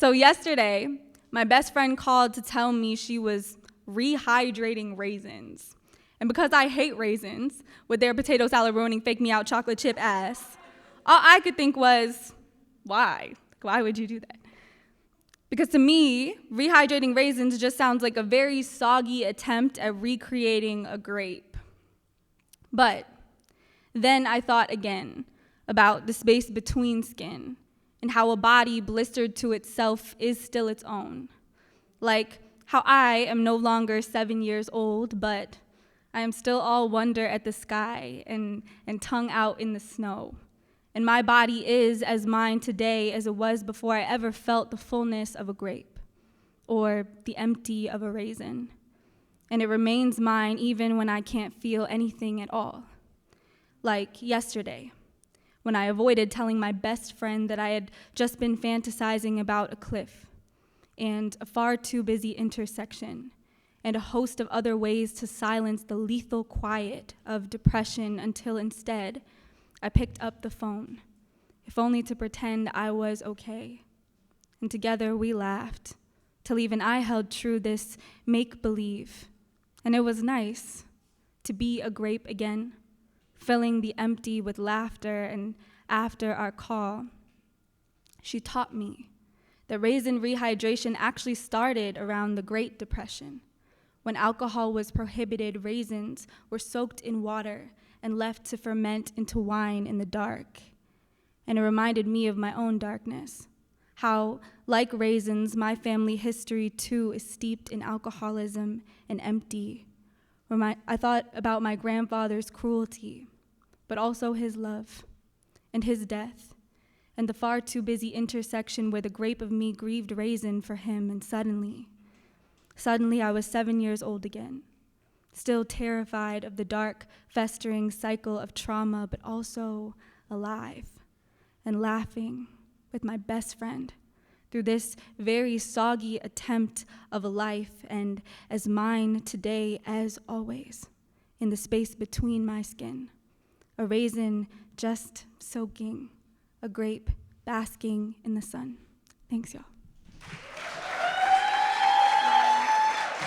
So yesterday, my best friend called to tell me she was rehydrating raisins. And because I hate raisins, with their potato salad ruining fake me out chocolate chip ass, all I could think was, why? Why would you do that? Because to me, rehydrating raisins just sounds like a very soggy attempt at recreating a grape. But then I thought again about the space between skin and how a body blistered to itself is still its own. Like how I am no longer 7 years old, but I am still all wonder at the sky and tongue out in the snow. And my body is as mine today as it was before I ever felt the fullness of a grape or the empty of a raisin. And it remains mine even when I can't feel anything at all. Like yesterday, when I avoided telling my best friend that I had just been fantasizing about a cliff and a far too busy intersection and a host of other ways to silence the lethal quiet of depression until instead I picked up the phone, if only to pretend I was okay. And together we laughed, till even I held true this make-believe. And it was nice to be a grape again, filling the empty with laughter. And after our call, she taught me that raisin rehydration actually started around the Great Depression. When alcohol was prohibited, raisins were soaked in water and left to ferment into wine in the dark. And it reminded me of my own darkness, how, like raisins, my family history too is steeped in alcoholism and empty. I thought about my grandfather's cruelty, but also his love and his death, and the far too busy intersection where the grape of me grieved raisin for him, and suddenly I was 7 years old again, still terrified of the dark, festering cycle of trauma, but also alive and laughing with my best friend through this very soggy attempt of a life, and as mine today as always, in the space between my skin, a raisin just soaking, a grape basking in the sun. Thanks, y'all.